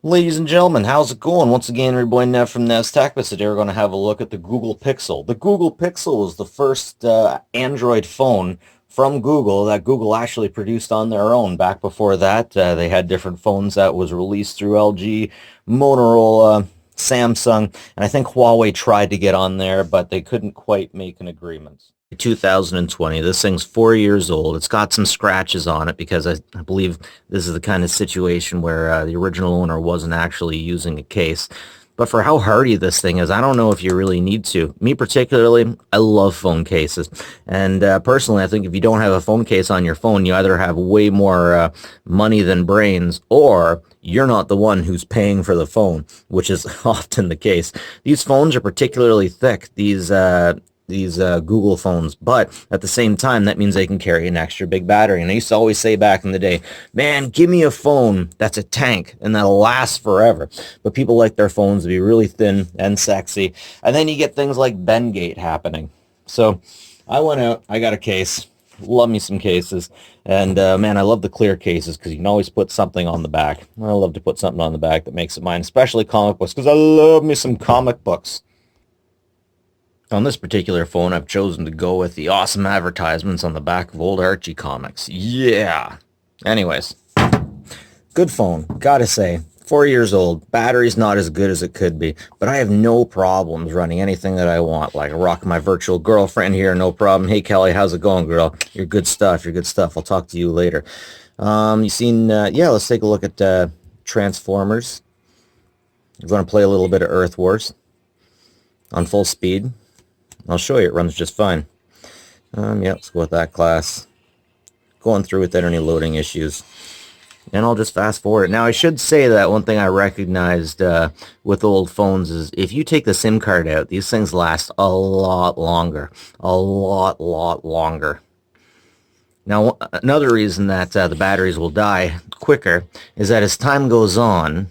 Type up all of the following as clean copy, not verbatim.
Ladies and gentlemen, how's it going? Once again, your boy Nev from Nev's Tech. Today we're going to have a look at the Google Pixel. The Google Pixel was the first Android phone from Google that Google actually produced on their own. Back before that, they had different phones that was released through LG, Motorola, Samsung, and I think Huawei tried to get on there, but they couldn't quite make an agreement. 2020. This thing's 4 years old. It's got some scratches on it because I believe this is the kind of situation where the original owner wasn't actually using a case. But for how hardy this thing is, I don't know if you really need to. Me particularly, I love phone cases. And personally, I think if you don't have a phone case on your phone, you either have way more money than brains, or you're not the one who's paying for the phone, which is often the case. These phones are particularly thick. These Google phones, but at the same time, that means they can carry an extra big battery. And I used to always say back in the day, man, give me a phone that's a tank and that'll last forever. But people like their phones to be really thin and sexy. And then you get things like Bengate happening. So I went out, I got a case, love me some cases. And man, I love the clear cases because you can always put something on the back. I love to put something on the back that makes it mine, especially comic books, because I love me some comic books. On this particular phone, I've chosen to go with the awesome advertisements on the back of old Archie comics. Yeah. Anyways, good phone, gotta say. 4 years old, battery's not as good as it could be, but I have no problems running anything that I want. Like, I rock my virtual girlfriend here, no problem. Hey, Kelly, how's it going, girl? You're good stuff, you're good stuff. I'll talk to you later. You seen, yeah, let's take a look at Transformers. I'm going to play a little bit of Earth Wars on full speed. I'll show you, it runs just fine. Yeah, let's go with that class. Going through without any loading issues. And I'll just fast forward it. Now, I should say that one thing I recognized with old phones is if you take the SIM card out, these things last a lot longer. A lot longer. Now, another reason that the batteries will die quicker is that as time goes on,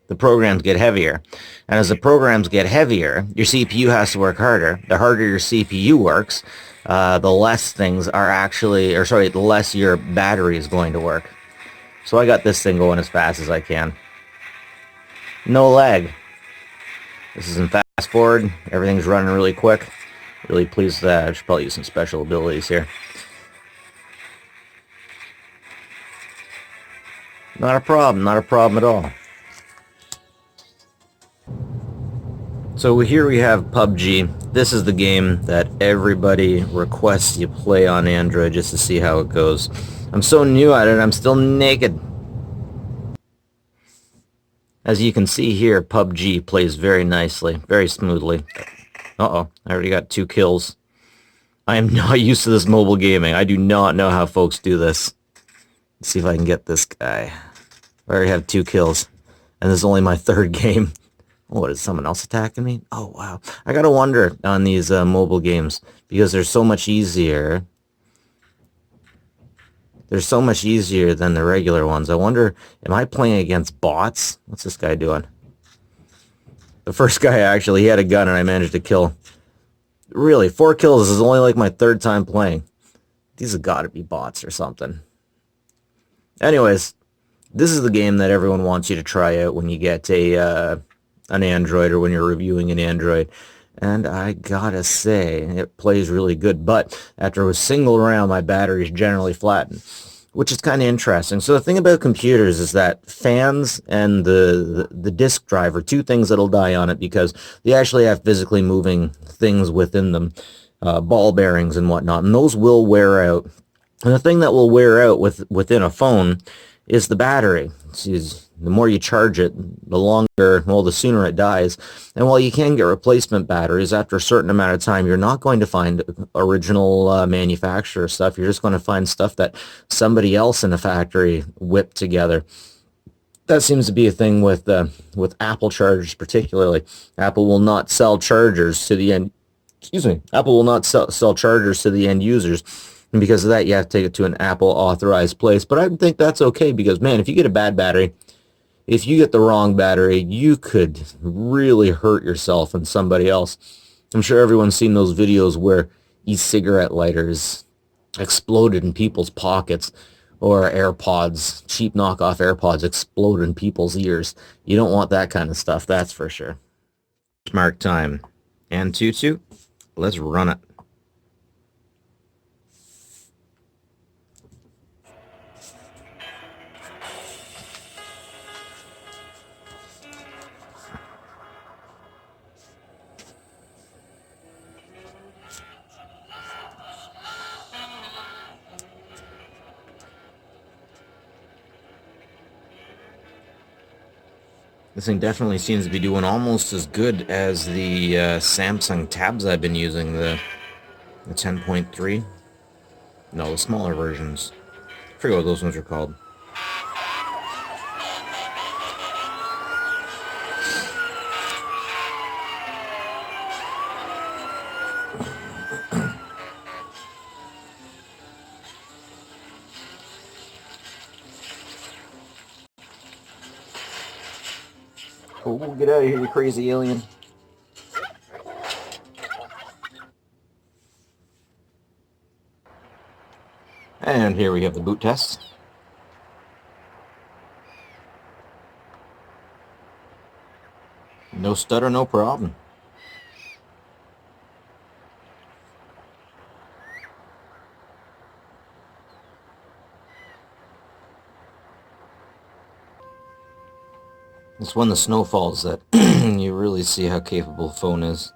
the programs get heavier. And as the programs get heavier, your CPU has to work harder. The harder your CPU works, the less things are actually, or sorry, the less your battery is going to work. So I got this thing going as fast as I can. No lag. This is in fast forward. Everything's running really quick. Really pleased with that. I should probably use some special abilities here. Not a problem at all. So here we have Pubg. This is the game that everybody requests you play on Android just to see how it goes. I'm so new at it, I'm still naked. As you can see here, Pubg plays very nicely, very smoothly. Uh-oh, I already got 2 kills. I am not used to this mobile gaming. I do not know how folks do this. Let's see if I can get this guy. I already have 2 kills, and this is only my 3rd game. What, is someone else attacking me? Oh, wow. I gotta wonder on these mobile games, because they're so much easier. They're so much easier than the regular ones. I wonder, am I playing against bots? What's this guy doing? The first guy, actually, he had a gun and I managed to kill. Really, 4 kills. This is only like my 3rd time playing. These have got to be bots or something. Anyways, this is the game that everyone wants you to try out when you get an Android or when you're reviewing an Android. And I gotta say, it plays really good, but after a single round, my batteries generally flatten, which is kind of interesting. So the thing about computers is that fans and the disk drive are 2 things that'll die on it because they actually have physically moving things within them, ball bearings and whatnot, and those will wear out. And the thing that will wear out within a phone is the battery. The more you charge it, the longer, well, the sooner it dies. And while you can get replacement batteries, after a certain amount of time, you're not going to find original manufacturer stuff. You're just going to find stuff that somebody else in a factory whipped together. That seems to be a thing with Apple chargers particularly. Apple will not sell chargers to the end. Excuse me. Apple will not sell chargers to the end users. And because of that, you have to take it to an Apple authorized place. But I think that's okay because, man, if you get a bad battery, if you get the wrong battery, you could really hurt yourself and somebody else. I'm sure everyone's seen those videos where e-cigarette lighters exploded in people's pockets or AirPods, cheap knockoff AirPods explode in people's ears. You don't want that kind of stuff, that's for sure. Mark time. Antutu, let's run it. This thing definitely seems to be doing almost as good as the Samsung tabs I've been using, the 10.3. No, the smaller versions. I forget what those ones are called. Oh, get out of here, you crazy alien. And here we have the boot test. No stutter, no problem. It's when the snow falls that you really see how capable the phone is.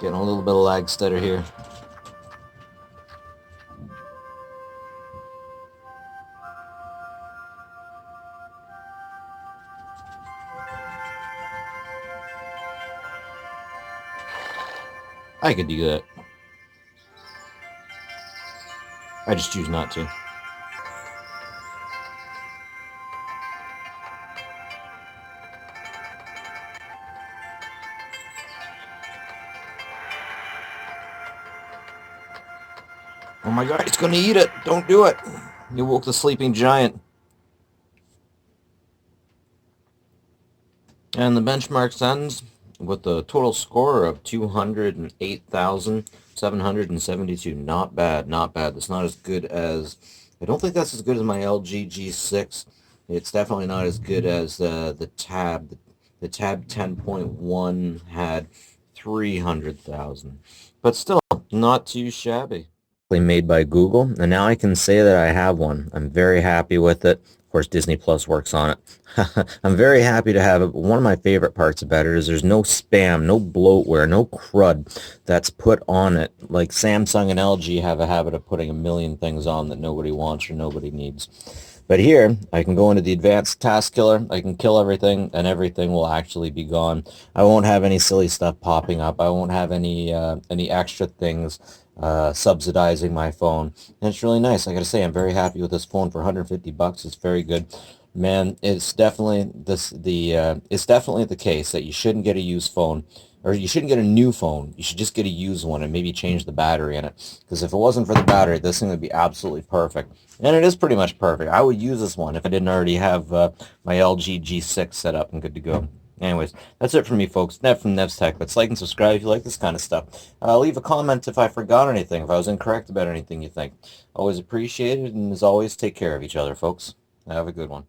Getting a little bit of lag stutter here. I could do that. I just choose not to. Oh my god, it's gonna eat it! Don't do it! You woke the sleeping giant. And the benchmark ends with a total score of 208,772. Not bad, not bad. That's not as good as... I don't think that's as good as my LG G6. It's definitely not as good as the Tab. The Tab 10.1 had 300,000. But still, not too shabby. Made by Google, and now I can say that I have one. I'm very happy with it. Of course, Disney Plus works on it. I'm very happy to have it. One of my favorite parts about it is there's no spam, no bloatware, no crud that's put on it. Like Samsung and LG have a habit of putting a million things on that nobody wants or nobody needs. But here, I can go into the advanced task killer, I can kill everything, and everything will actually be gone. I won't have any silly stuff popping up. I won't have any extra things subsidizing my phone. And it's really nice. I gotta say, I'm very happy with this phone for 150 bucks. It's very good. Man, it's definitely it's definitely the case that you shouldn't get a used phone, or you shouldn't get a new phone. You should just get a used one and maybe change the battery in it. Because if it wasn't for the battery, this thing would be absolutely perfect. And it is pretty much perfect. I would use this one if I didn't already have my LG G6 set up and good to go. Anyways, that's it for me, folks. Nev from Nev's Tech. Let's like and subscribe if you like this kind of stuff. Leave a comment if I forgot anything, if I was incorrect about anything you think. Always appreciated, and as always, take care of each other, folks. Have a good one.